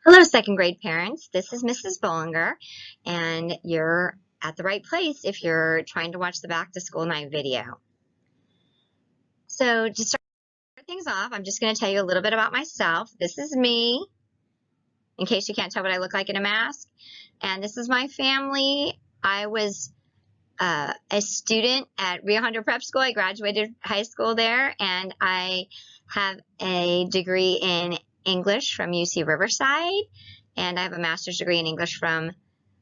Hello, second grade parents. This is Mrs. Bollinger, and you're at the right place if you're trying to watch the back to school night video. So to start things off, I'm just going to tell you a little bit about myself. This is me, in case you can't tell what I look like in a mask. And this is my family. I was a student at Rio Hondo Prep School. I graduated high school there, and I have a degree in English from UC Riverside, and I have a master's degree in English from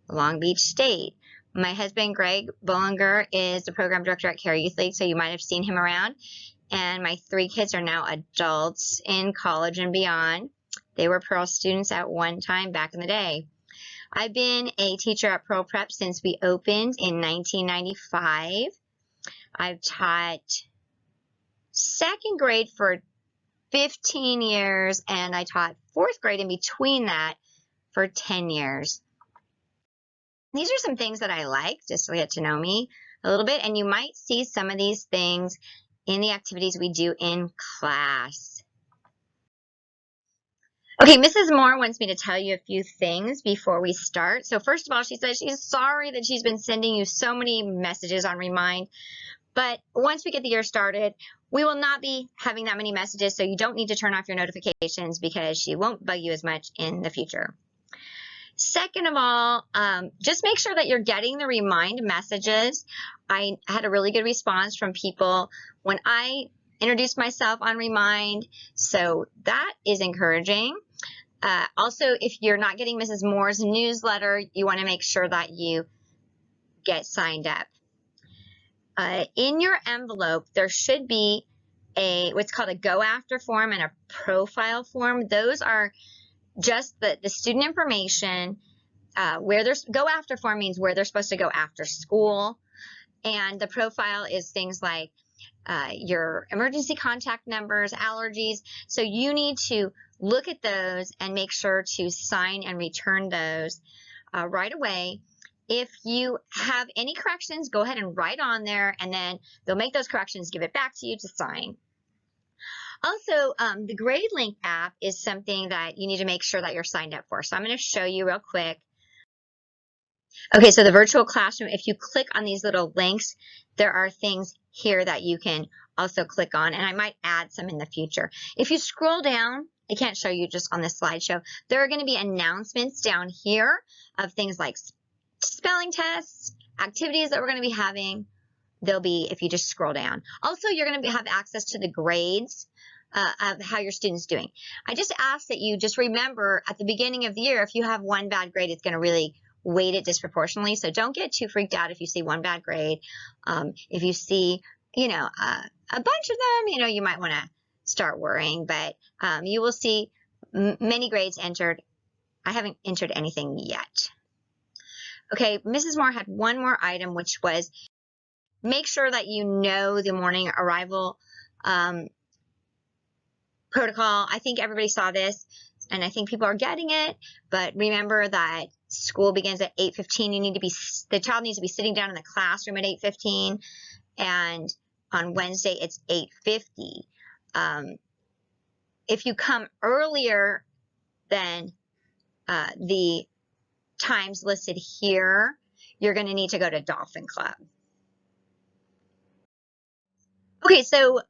Long Beach State. My husband, Greg Bollinger, is the program director at Care Youth League, so you might have seen him around. And my 3 kids are now adults in college and beyond. They were Pearl students at one time back in the day. I've been a teacher at Pearl Prep since we opened in 1995. I've taught second grade for 15 years, and I taught 4th grade in between that for 10 years. These are some things that I like, just to get to know me a little bit, and you might see some of these things in the activities we do in class. Okay, Mrs. Moore wants me to tell you a few things before we start. So first of all, she says she's sorry that she's been sending you so many messages on Remind, but once we get the year started, we will not be having that many messages, so you don't need to turn off your notifications because she won't bug you as much in the future. Second of all, just make sure that you're getting the Remind messages. I had a really good response from people when I introduced myself on Remind, so that is encouraging. Also, if you're not getting Mrs. Moore's newsletter, you want to make sure that you get signed up. In your envelope, there should be what's called a go after form and a profile form. Those are just the student information. Where there's go after form means where they're supposed to go after school, and the profile is things like your emergency contact numbers, allergies. So you need to look at those and make sure to sign and return those right away. If you have any corrections, go ahead and write on there, and then they'll make those corrections, give it back to you to sign. Also, the GradeLink app is something that you need to make sure that you're signed up for. So I'm going to show you real quick. Okay, so the virtual classroom, if you click on these little links, there are things here that you can also click on, and I might add some in the future. If you scroll down, I can't show you just on this slideshow, there are going to be announcements down here of things like spelling tests, activities that we're going to be having. They'll be, if you just scroll down. Also, you're going to have access to the grades of how your student's doing. I just ask that you just remember at the beginning of the year, if you have one bad grade, it's going to really weight it disproportionately. So don't get too freaked out if you see one bad grade. If you see, a bunch of them, you might want to start worrying, but you will see many grades entered. I haven't entered anything yet. Okay, Mrs. Moore had one more item, which was make sure that you know the morning arrival protocol. I think everybody saw this, and I think people are getting it, but remember that school begins at 8:15. The child needs to be sitting down in the classroom at 8:15, and on Wednesday it's 8:50. If you come earlier than the times listed here, you're going to need to go to Dolphin Club. Okay, so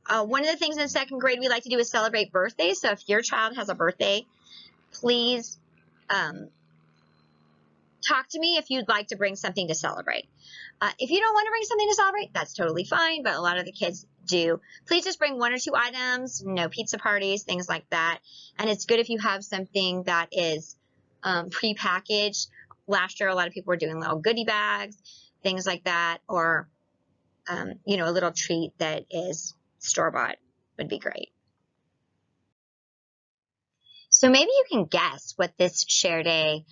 one of the things in second grade we like to do is celebrate birthdays. So if your child has a birthday, please talk to me if you'd like to bring something to celebrate. If you don't want to bring something to celebrate, that's totally fine, but a lot of the kids do. Please just bring 1 or 2 items, no pizza parties, things like that. And it's good if you have something that is pre-packaged. Last year, a lot of people were doing little goodie bags, things like that, or a little treat that is store-bought would be great. So maybe you can guess what this Share Day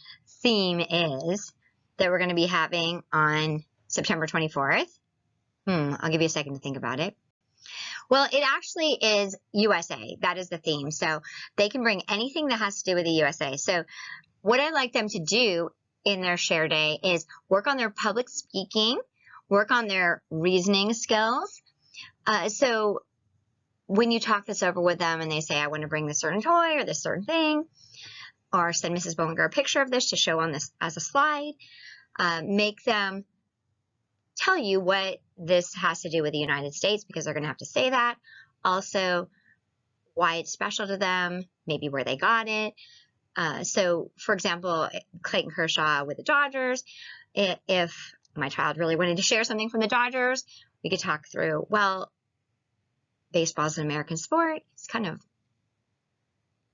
theme is that we're going to be having on September 24th. I'll give you a second to think about it. Well, it actually is USA. That is the theme. So they can bring anything that has to do with the USA. So what I'd like them to do in their Share Day is work on their public speaking, work on their reasoning skills. So when you talk this over with them and they say, I want to bring this certain toy or this certain thing, or send Mrs. Bollinger a picture of this to show on this as a slide. Make them tell you what this has to do with the United States, because they're going to have to say that. Also, why it's special to them, maybe where they got it. So, for example, Clayton Kershaw with the Dodgers, if my child really wanted to share something from the Dodgers, we could talk through, well, baseball is an American sport. It's kind of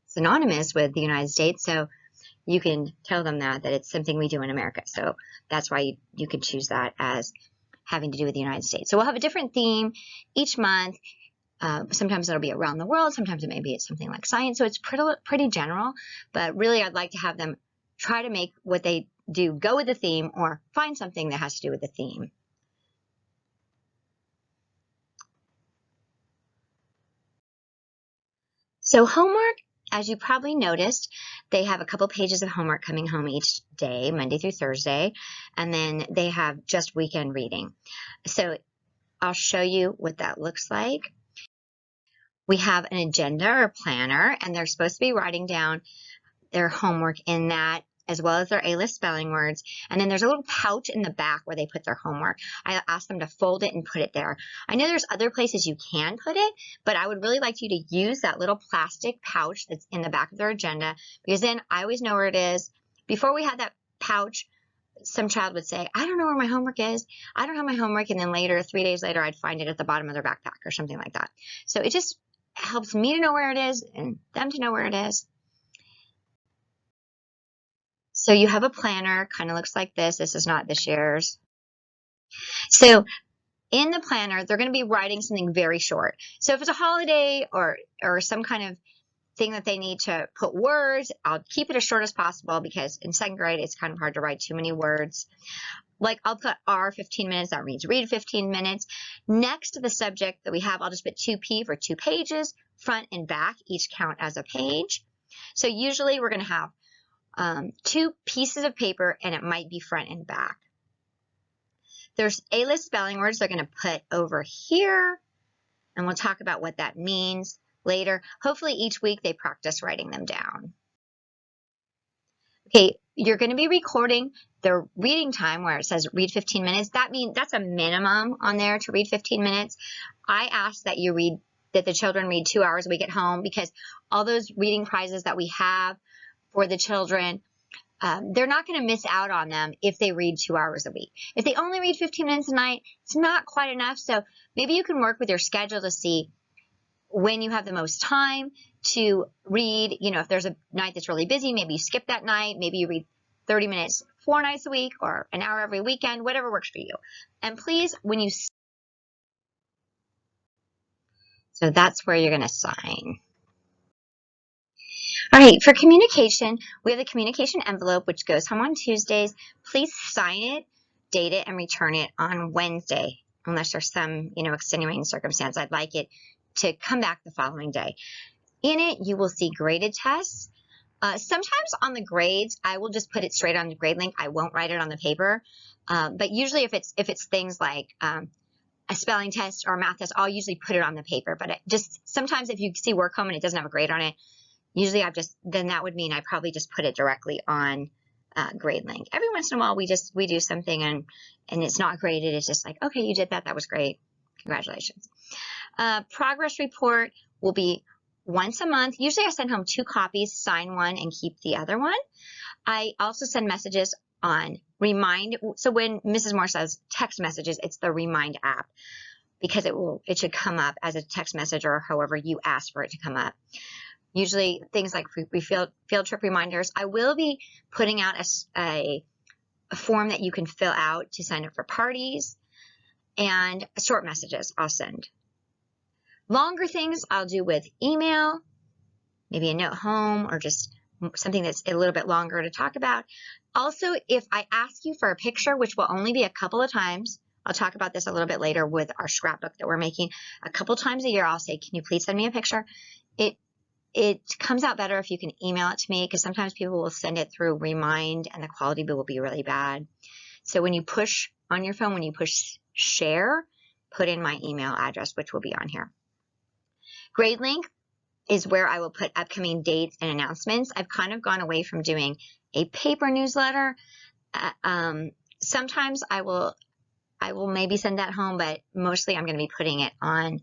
synonymous with the United States. So you can tell them that it's something we do in America. So that's why you can choose that as having to do with the United States. So we'll have a different theme each month. Sometimes it'll be around the world. Sometimes it may be something like science. So it's pretty general, but really I'd like to have them try to make what they do go with the theme, or find something that has to do with the theme. So homework, as you probably noticed, they have a couple pages of homework coming home each day, Monday through Thursday, and then they have just weekend reading. So I'll show you what that looks like. We have an agenda or planner, and they're supposed to be writing down their homework in that, as well as their A-list spelling words. And then there's a little pouch in the back where they put their homework. I asked them to fold it and put it there. I know there's other places you can put it, but I would really like you to use that little plastic pouch that's in the back of their agenda, because then I always know where it is. Before we had that pouch, some child would say, I don't know where my homework is. I don't have my homework. And then later, 3 days later, I'd find it at the bottom of their backpack or something like that. So it just helps me to know where it is and them to know where it is. So you have a planner, kind of looks like this. This is not this year's. So in the planner, they're going to be writing something very short. So if it's a holiday or some kind of thing that they need to put words, I'll keep it as short as possible, because in second grade, it's kind of hard to write too many words. Like I'll put R 15 minutes, that means read 15 minutes. Next to the subject that we have, I'll just put 2P for 2 pages, front and back, each count as a page. So usually we're going to have 2 pieces of paper, and it might be front and back. There's A-list spelling words they're going to put over here, and we'll talk about what that means later. Hopefully each week they practice writing them down. Okay, you're going to be recording their reading time where it says read 15 minutes. That means that's a minimum on there to read 15 minutes. I ask that the children read 2 hours a week at home, because all those reading prizes that we have for the children, they're not going to miss out on them if they read 2 hours a week. If they only read 15 minutes a night, it's not quite enough. So maybe you can work with your schedule to see when you have the most time to read. You know, if there's a night that's really busy, maybe you skip that night. Maybe you read 30 minutes 4 nights a week, or an hour every weekend, whatever works for you. And please, so that's where you're going to sign. All right, for communication, we have the communication envelope, which goes home on Tuesdays. Please sign it, date it, and return it on Wednesday, unless there's some, extenuating circumstance. I'd like it to come back the following day. In it, you will see graded tests. Sometimes on the grades, I will just put it straight on the grade link. I won't write it on the paper. But usually if it's things like a spelling test or a math test, I'll usually put it on the paper. But sometimes if you see work home and it doesn't have a grade on it, usually then that would mean I probably just put it directly on grade link. Every once in a while, we do something and it's not graded. It's just like, okay, you did that. That was great. Congratulations. Progress report will be once a month. Usually I send home 2 copies, sign one and keep the other one. I also send messages on Remind. So when Mrs. Moore says text messages, it's the Remind app, because it should come up as a text message or however you ask for it to come up. Usually things like field trip reminders. I will be putting out a form that you can fill out to sign up for parties, and short messages I'll send. Longer things I'll do with email, maybe a note home, or just something that's a little bit longer to talk about. Also, if I ask you for a picture, which will only be a couple of times, I'll talk about this a little bit later with our scrapbook that we're making. A couple times a year, I'll say, can you please send me a picture? It comes out better if you can email it to me, because sometimes people will send it through Remind and the quality will be really bad. So when you push on your phone, when you push share, put in my email address, which will be on here. Grade link, is where I will put upcoming dates and announcements. I've kind of gone away from doing a paper newsletter. Sometimes I will maybe send that home, but mostly I'm going to be putting it on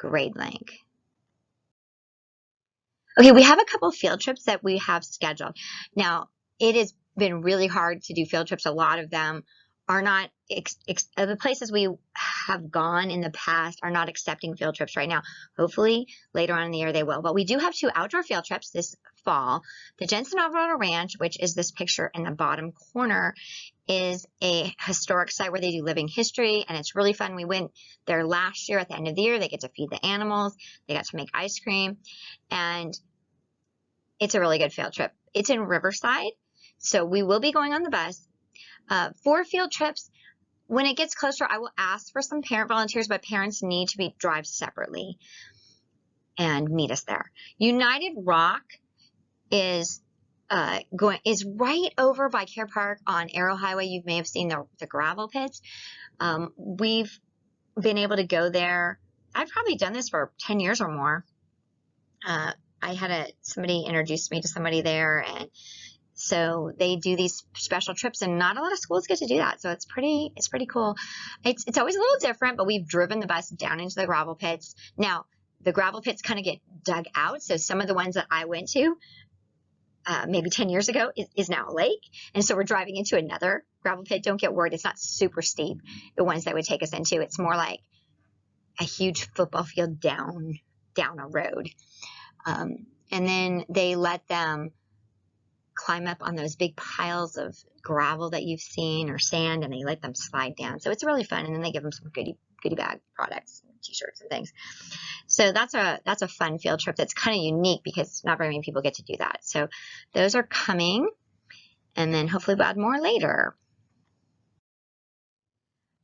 GradeLink. Okay, we have a couple field trips that we have scheduled. Now, it has been really hard to do field trips. A lot of them are not, the places we have gone in the past are not accepting field trips right now. Hopefully later on in the year they will. But we do have 2 outdoor field trips this fall. The Jensen Alvarado Ranch, which is this picture in the bottom corner, is a historic site where they do living history, and it's really fun. We went there last year at the end of the year. They get to feed the animals. They got to make ice cream, and it's a really good field trip. It's in Riverside, so we will be going on the bus. For field trips, when it gets closer, I will ask for some parent volunteers, but parents need to drive separately and meet us there. United Rock is right over by Care Park on Arrow Highway. You may have seen the gravel pits. We've been able to go there. I've probably done this for 10 years or more. I had somebody introduced me to somebody there, and so they do these special trips, and not a lot of schools get to do that. So it's pretty cool. It's always a little different, but we've driven the bus down into the gravel pits. Now, the gravel pits kind of get dug out. So some of the ones that I went to, maybe 10 years ago is now a lake. And so we're driving into another gravel pit. Don't get worried. It's not super steep. The ones that would take us into, it's more like a huge football field down a road. And then they let them climb up on those big piles of gravel that you've seen or sand, and they let them slide down. So it's really fun. And then they give them some goodie bag products, t-shirts and things. So that's a fun field trip that's kind of unique because not very many people get to do that. So those are coming, and then hopefully we'll add more later.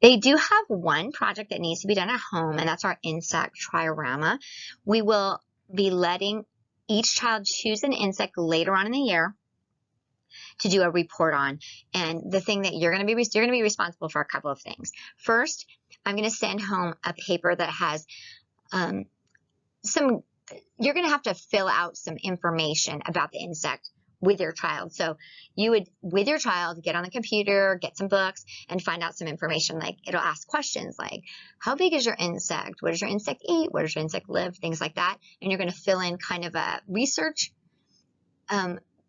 They do have one project that needs to be done at home, and that's our insect triorama. We will be letting each child choose an insect later on in the year to do a report on. And the thing that you're going to be responsible for a couple of things. First, I'm going to send home a paper that has you're going to have to fill out some information about the insect with your child. So you would, with your child, get on the computer, get some books, and find out some information. Like, it'll ask questions like, how big is your insect? What does your insect eat? Where does your insect live? Things like that. And you're going to fill in kind of a research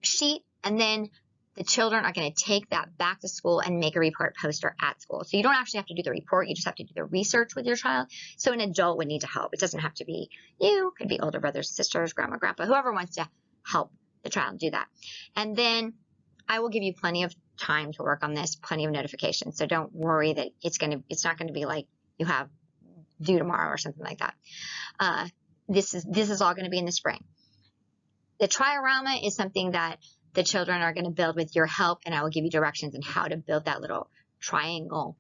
sheet, and then the children are going to take that back to school and make a report poster at school. So you don't actually have to do the report. You just have to do the research with your child. So an adult would need to help. It doesn't have to be you. It could be older brothers, sisters, grandma, grandpa, whoever wants to help the child do that. And then I will give you plenty of time to work on this, plenty of notifications. So don't worry that it's not going to be like you have due tomorrow or something like that. This is all going to be in the spring. The triorama is something that the children are going to build with your help, and I will give you directions on how to build that little triangle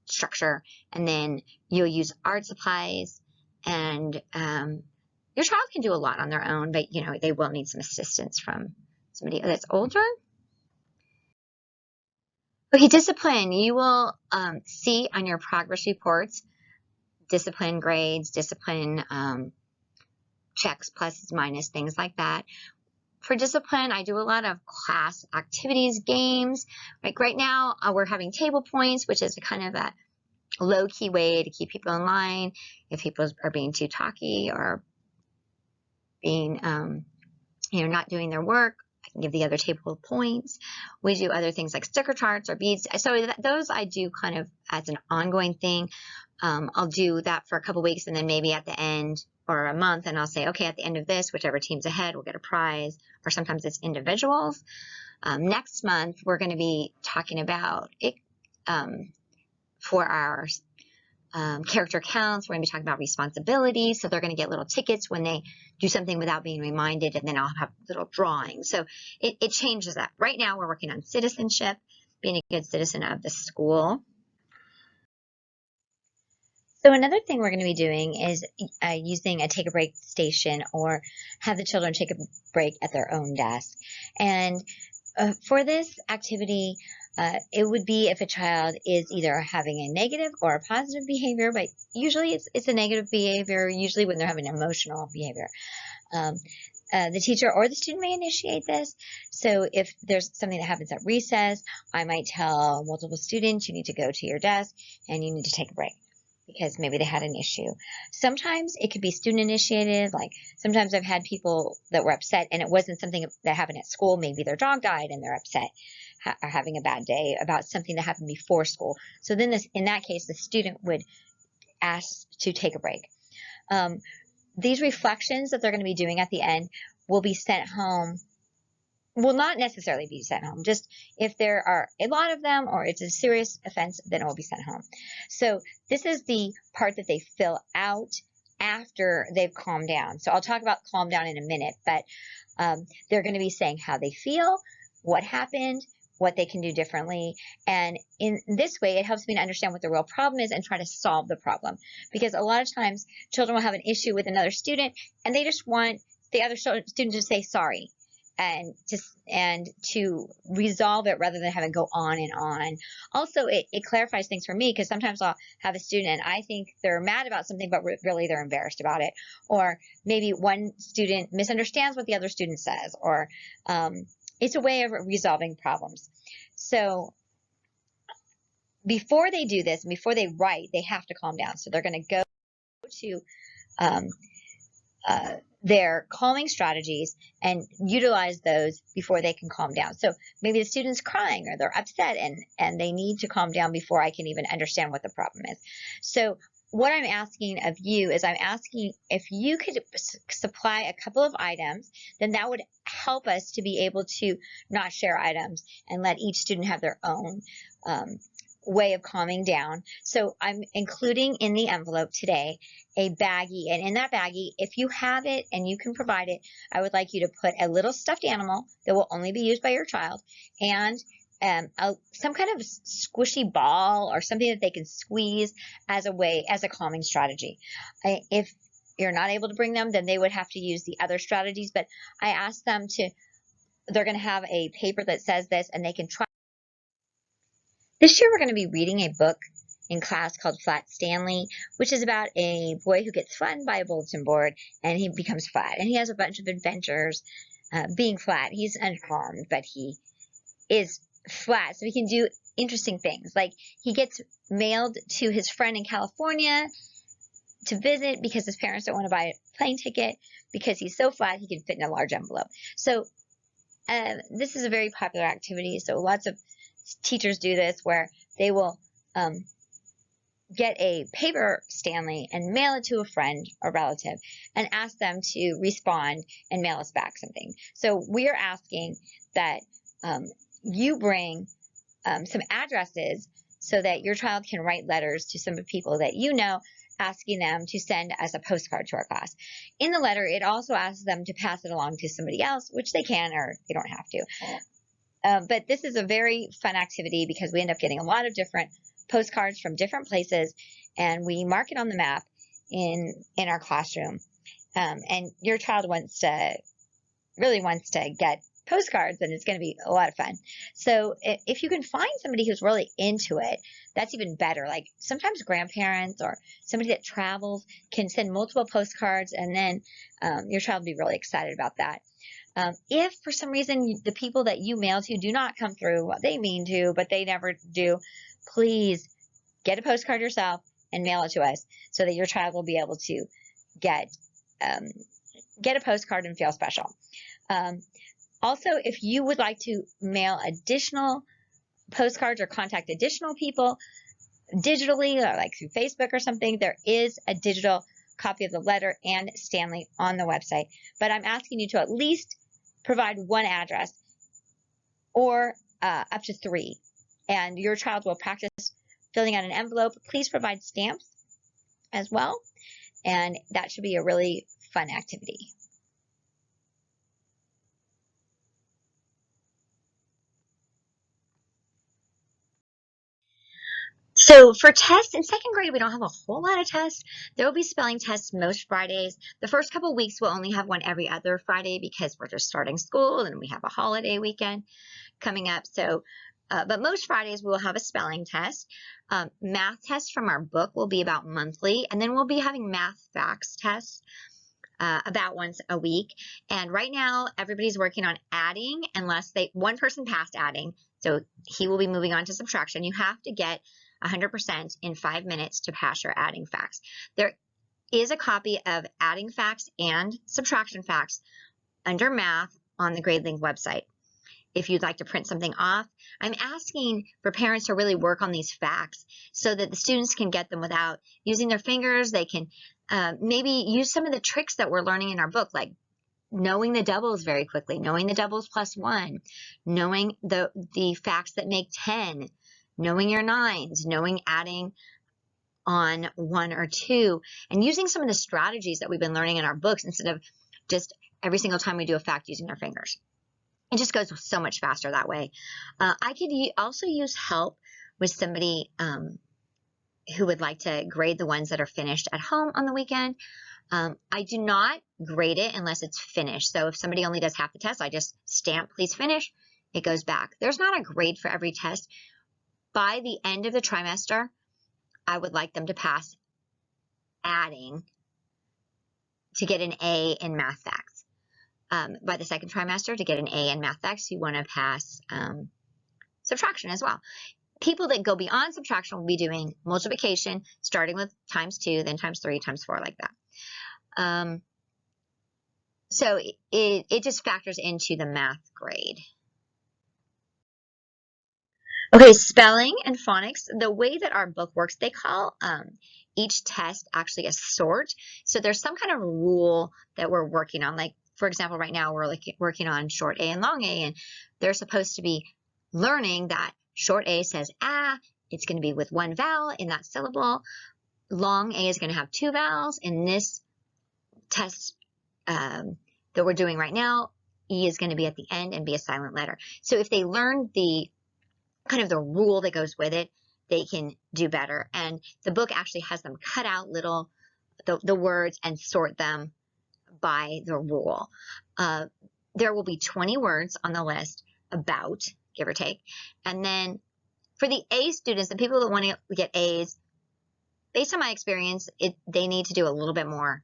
structure. And then you'll use art supplies, and your child can do a lot on their own, but they will need some assistance from somebody that's older. Okay, discipline. You will see on your progress reports discipline grades, discipline checks, pluses, minus, things like that. For discipline, I do a lot of class activities, games. Like right now, we're having table points, which is a kind of a low-key way to keep people in line. If people are being too talky or being, not doing their work, I can give the other table points. We do other things like sticker charts or beads. So those I do kind of as an ongoing thing. I'll do that for a couple weeks, and then maybe at the end or a month, and I'll say, okay, at the end of this, whichever team's ahead will get a prize, or sometimes it's individuals. Next month, we're going to be talking about it for our character counts. We're going to be talking about responsibility. So they're going to get little tickets when they do something without being reminded, and then I'll have little drawings. So it changes that. Right now, we're working on citizenship, being a good citizen of the school. So another thing we're going to be doing is using a take a break station, or have the children take a break at their own desk. And for this activity, It would be if a child is either having a negative or a positive behavior, but usually it's a negative behavior, usually when they're having emotional behavior. Um, the teacher or the student may initiate this. So if there's something that happens at recess, I might tell multiple students, you need to go to your desk and you need to take a break because maybe they had an issue. Sometimes it could be student initiated. Like sometimes I've had people that were upset and it wasn't something that happened at school. Maybe their dog died and they're upset or having a bad day about something that happened before school. So then in that case, the student would ask to take a break. These reflections that they're going to be doing at the end will be sent home. Will not necessarily be sent home. Just if there are a lot of them or it's a serious offense, then it will be sent home. So this is the part that they fill out after they've calmed down. So I'll talk about calm down in a minute, but they're going to be saying how they feel, what happened, what they can do differently. And in this way, it helps me to understand what the real problem is and try to solve the problem. Because a lot of times children will have an issue with another student and they just want the other student to say sorry and to resolve it rather than have it go on and on. Also, it clarifies things for me because sometimes I'll have a student and I think they're mad about something, but really they're embarrassed about it. Or maybe one student misunderstands what the other student says, or it's a way of resolving problems. So before they do this, before they write, they have to calm down. So they're going to go to their calming strategies and utilize those before they can calm down. So maybe the student's crying or they're upset and they need to calm down before I can even understand what the problem is. So what I'm asking of you is I'm asking if you could supply a couple of items, then that would help us to be able to not share items and let each student have their own way of calming down. So I'm including in the envelope today a baggie, and in that baggie, if you have it and you can provide it, I would like you to put a little stuffed animal that will only be used by your child and some kind of squishy ball or something that they can squeeze as a calming strategy. If you're not able to bring them, then they would have to use the other strategies, but I asked them they're going to have a paper that says this and they can try. This year we're going to be reading a book in class called Flat Stanley, which is about a boy who gets flattened by a bulletin board and he becomes flat. And he has a bunch of adventures being flat. He's unharmed, but he is flat. So he can do interesting things. Like he gets mailed to his friend in California to visit because his parents don't want to buy a plane ticket because he's so flat he can fit in a large envelope. So this is a very popular activity. So lots of teachers do this where they will get a paper Stanley and mail it to a friend or relative and ask them to respond and mail us back something. So we are asking that you bring some addresses so that your child can write letters to some people that you know, asking them to send us a postcard to our class. In the letter, it also asks them to pass it along to somebody else, which they can or they don't have to. But this is a very fun activity because we end up getting a lot of different postcards from different places, and we mark it on the map in our classroom. And your child really wants to get postcards, and it's going to be a lot of fun. So if you can find somebody who's really into it, that's even better. Like sometimes grandparents or somebody that travels can send multiple postcards, and then your child will be really excited about that. If for some reason the people that you mail to do not come through what they mean to, but they never do, please get a postcard yourself and mail it to us so that your child will be able to get a postcard and feel special. Also, if you would like to mail additional postcards or contact additional people digitally, or like through Facebook or something, there is a digital copy of the letter and Stanley on the website. But I'm asking you to at least provide one address or up to 3. And your child will practice filling out an envelope. Please provide stamps as well. And that should be a really fun activity. So for tests in second grade, we don't have a whole lot of tests. There will be spelling tests most Fridays. The first couple of weeks, we'll only have one every other Friday because we're just starting school and we have a holiday weekend coming up. So But most Fridays we'll have a spelling test. Math tests from our book will be about monthly, and then we'll be having math facts tests about once a week. And right now everybody's working on adding, unless one person passed adding, so he will be moving on to subtraction. You have to get 100% in 5 minutes to pass your adding facts. There is a copy of adding facts and subtraction facts under math on the GradeLink website. If you'd like to print something off, I'm asking for parents to really work on these facts so that the students can get them without using their fingers. They can maybe use some of the tricks that we're learning in our book, like knowing the doubles very quickly, knowing the doubles plus 1, knowing the facts that make 10, knowing your nines, knowing adding on 1 or 2, and using some of the strategies that we've been learning in our books instead of just every single time we do a fact using our fingers. It just goes so much faster that way. I could also use help with somebody who would like to grade the ones that are finished at home on the weekend. I do not grade it unless it's finished. So if somebody only does half the test, I just stamp please finish. It goes back. There's not a grade for every test. By the end of the trimester, I would like them to pass adding to get an A in math facts. By the second trimester, to get an A in math facts, you want to pass subtraction as well. People that go beyond subtraction will be doing multiplication, starting with ×2, then ×3, ×4, like that. So it just factors into the math grade. Okay, spelling and phonics. The way that our book works, they call each test actually a sort. So there's some kind of rule that we're working on. Like, for example, right now we're working on short A and long A, and they're supposed to be learning that short A says ah, it's going to be with 1 vowel in that syllable. Long A is going to have 2 vowels. In this test that we're doing right now, E is going to be at the end and be a silent letter. So if they learn the kind of the rule that goes with it, they can do better. And the book actually has them cut out the words and sort them by the rule. There will be 20 words on the list, about, give or take. And then for the A students, the people that want to get A's, based on my experience, they need to do a little bit more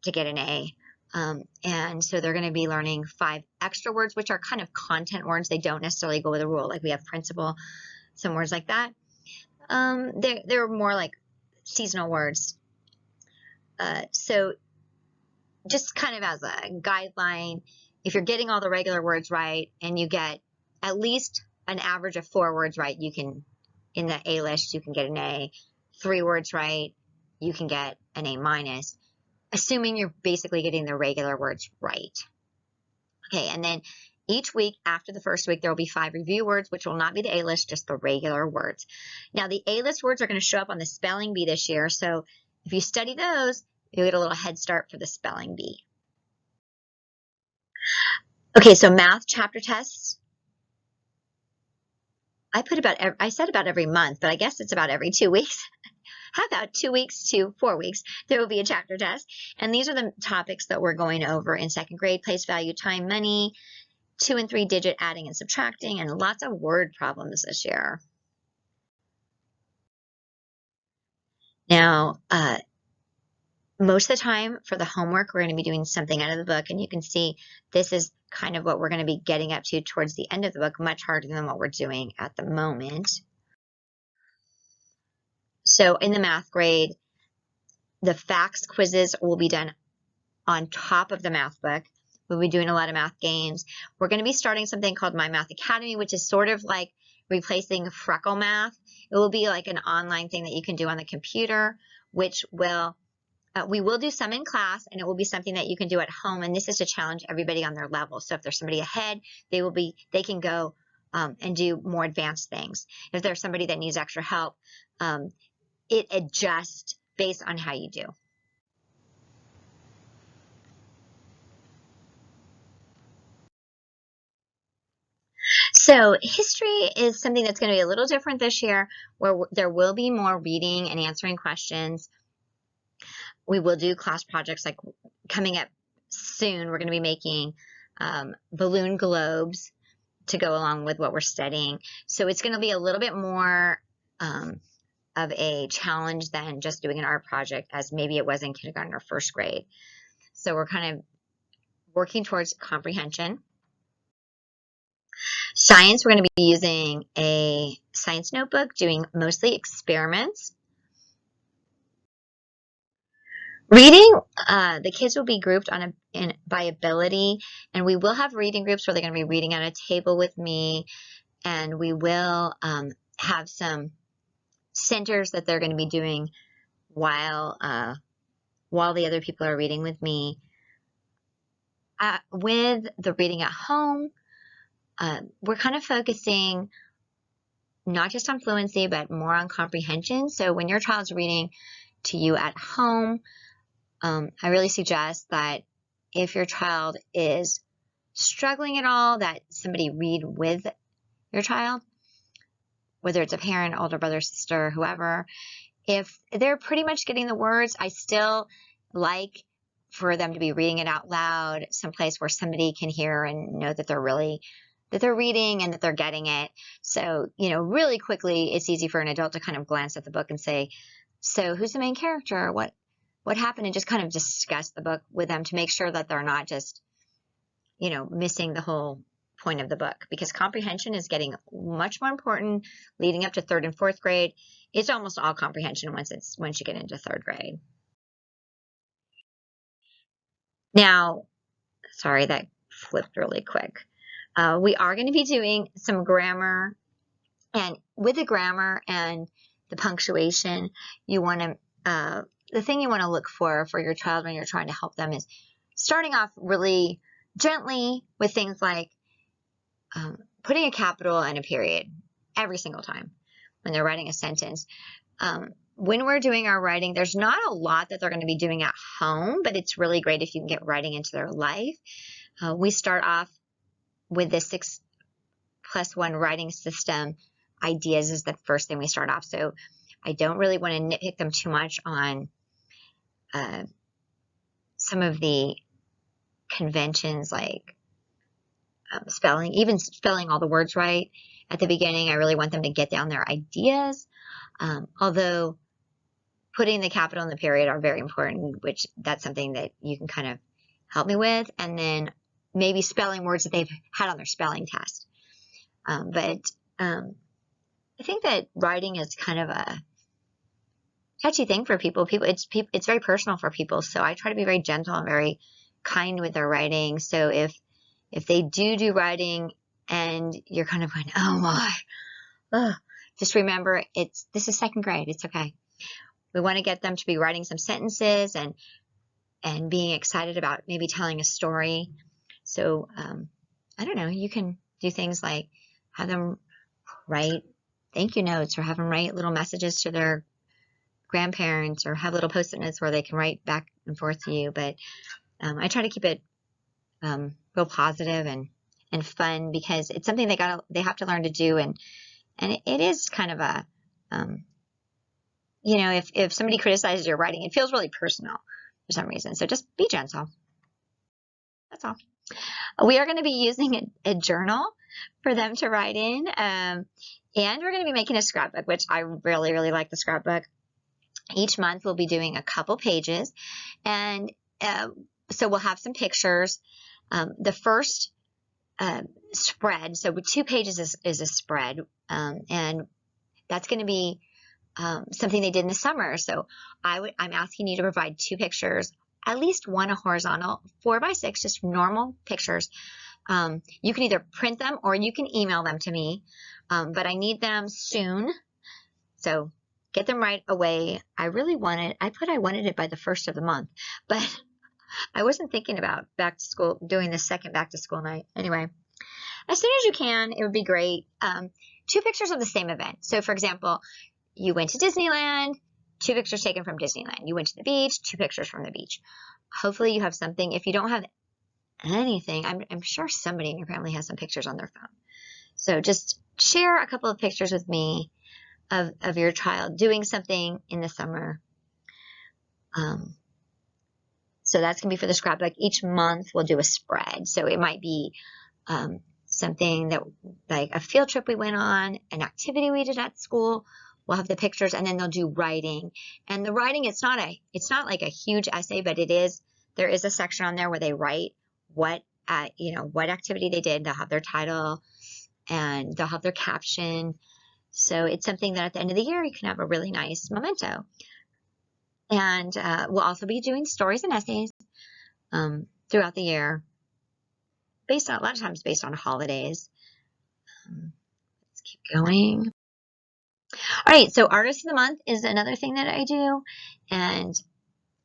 to get an A. And so they're going to be learning 5 extra words, which are kind of content words. They don't necessarily go with a rule. Like we have principal, some words like that. They're more like seasonal words. So just kind of as a guideline, if you're getting all the regular words right and you get at least an average of 4 words right, you can, in the A list, you can get an A. 3 words right, you can get an A minus, assuming you're basically getting the regular words right. Okay, and then each week after the first week, there will be 5 review words, which will not be the A list, just the regular words. Now, the A list words are going to show up on the spelling bee this year, so if you study those, you'll get a little head start for the spelling bee. Okay, so math chapter tests. I said about every month, but I guess it's about every 2 weeks. How about 2 weeks to 4 weeks? There will be a chapter test. And these are the topics that we're going over in second grade: place value, time, money, 2 and 3 digit adding and subtracting, and lots of word problems this year. Now, most of the time for the homework, we're going to be doing something out of the book, and you can see this is kind of what we're going to be getting up to towards the end of the book, much harder than what we're doing at the moment. So in the math grade, the facts quizzes will be done on top of the math book. We'll be doing a lot of math games. We're going to be starting something called My Math Academy, which is sort of like replacing Freckle Math. It will be like an online thing that you can do on the computer, which will we will do some in class, and it will be something that you can do at home. And this is to challenge everybody on their level. So if there's somebody ahead, they can go and do more advanced things. If there's somebody that needs extra help, it adjusts based on how you do. So history is something that's going to be a little different this year, where there will be more reading and answering questions. We will do class projects, like coming up soon. We're going to be making balloon globes to go along with what we're studying. So it's going to be a little bit more of a challenge than just doing an art project as maybe it was in kindergarten or first grade. So we're kind of working towards comprehension. Science, we're going to be using a science notebook, doing mostly experiments. Reading, the kids will be grouped by ability, and we will have reading groups where they're going to be reading at a table with me, and we will have some centers that they're going to be doing while the other people are reading with me. With the reading at home, we're kind of focusing not just on fluency, but more on comprehension. So when your child's reading to you at home, I really suggest that if your child is struggling at all, that somebody read with your child, whether it's a parent, older brother, sister, whoever. If they're pretty much getting the words, I still like for them to be reading it out loud, someplace where somebody can hear and know that they're reading and that they're getting it. So, really quickly, it's easy for an adult to kind of glance at the book and say, so who's the main character? What happened? And just kind of discuss the book with them to make sure that they're not just, missing the whole point of the book, because comprehension is getting much more important leading up to 3rd and 4th grade. It's almost all comprehension once you get into 3rd grade. Now, sorry, that flipped really quick. We are going to be doing some grammar, and with the grammar and the punctuation, the thing you want to look for your child when you're trying to help them is starting off really gently with things like putting a capital and a period every single time when they're writing a sentence. When we're doing our writing, there's not a lot that they're going to be doing at home, but it's really great if you can get writing into their life. We start off with the 6+1 writing system. Ideas is the first thing we start off. So I don't really want to nitpick them too much on some of the conventions like even spelling all the words right at the beginning. I really want them to get down their ideas. Although putting the capital and the period are very important, which that's something that you can kind of help me with. And then maybe spelling words that they've had on their spelling test. But I think that writing is kind of a touchy thing for people. It's very personal for people. So I try to be very gentle and very kind with their writing. So if they do writing and you're kind of going, oh my, just remember this is 2nd grade. It's okay. We want to get them to be writing some sentences and being excited about maybe telling a story. So I don't know, you can do things like have them write thank you notes or have them write little messages to their grandparents or have little post-it notes where they can write back and forth to you. But I try to keep it real positive and fun, because it's something they have to learn to do. And it is kind of a, if somebody criticizes your writing, it feels really personal for some reason. So just be gentle. That's all. We are going to be using a journal for them to write in. And we're going to be making a scrapbook, which I really, really like the scrapbook. Each month we'll be doing a couple pages. And so we'll have some pictures. The first spread, so 2 pages is a spread. And that's going to be something they did in the summer. So I'm asking you to provide 2 pictures, at least one a horizontal, 4x6, just normal pictures. You can either print them or you can email them to me, but I need them soon. So get them right away. I wanted it by the 1st of the month, but I wasn't thinking about back to school, doing the second back to school night. Anyway, as soon as you can, it would be great. 2 pictures of the same event. So for example, you went to Disneyland, 2 pictures taken from Disneyland. You went to the beach, 2 pictures from the beach. Hopefully you have something. If you don't have anything, I'm sure somebody in your family has some pictures on their phone. So just share a couple of pictures with me of your child doing something in the summer. So that's going to be for the scrapbook. Each month we'll do a spread. So it might be something that, like a field trip we went on, an activity we did at school. We'll have the pictures, and then they'll do writing. And the writing, it's not like a huge essay, but there is a section on there where they write what activity they did. They'll have their title and they'll have their caption. So it's something that at the end of the year, you can have a really nice memento. And we'll also be doing stories and essays throughout the year, a lot of times based on holidays. Let's keep going. All right, so Artist of the Month is another thing that I do, and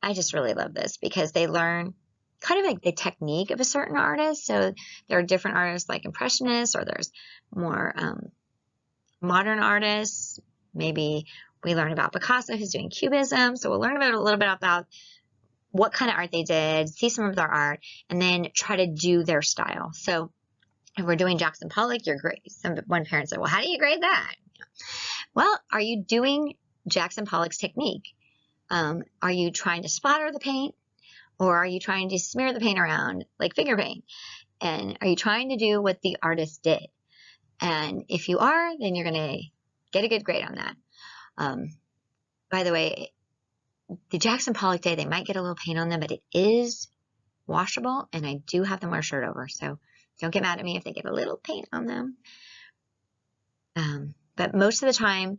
I just really love this because they learn kind of like the technique of a certain artist. So there are different artists like Impressionists, or there's more modern artists. Maybe we learn about Picasso, who's doing Cubism, so we'll learn a little bit about what kind of art they did, see some of their art, and then try to do their style. So if we're doing Jackson Pollock, you're great. One parent said, well, how do you grade that? Well, are you doing Jackson Pollock's technique? Are you trying to splatter the paint, or are you trying to smear the paint around like finger paint? And are you trying to do what the artist did? And if you are, then you're going to get a good grade on that. By the way, the Jackson Pollock day, they might get a little paint on them, but it is washable, and I do have them wear a shirt over, so don't get mad at me if they get a little paint on them. But most of the time,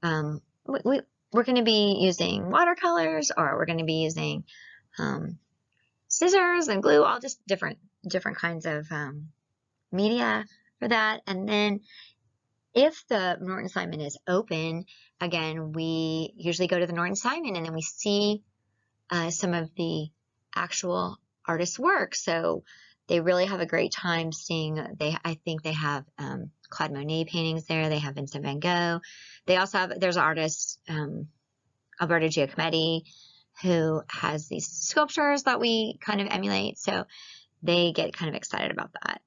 we're going to be using watercolors, or we're going to be using scissors and glue, all just different kinds of media for that. And then if the Norton Simon is open, again, we usually go to the Norton Simon, and then we see some of the actual artist's work. So they really have a great time seeing. I think they have Claude Monet paintings there. They have Vincent van Gogh. They also have, there's an artist, Alberto Giacometti, who has these sculptures that we kind of emulate. So they get kind of excited about that.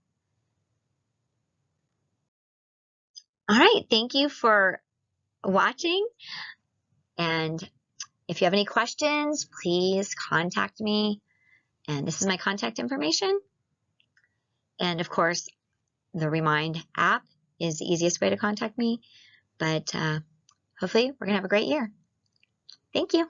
All right, thank you for watching. And if you have any questions, please contact me. And this is my contact information. And of course, the Remind app is the easiest way to contact me. But hopefully, we're going to have a great year. Thank you.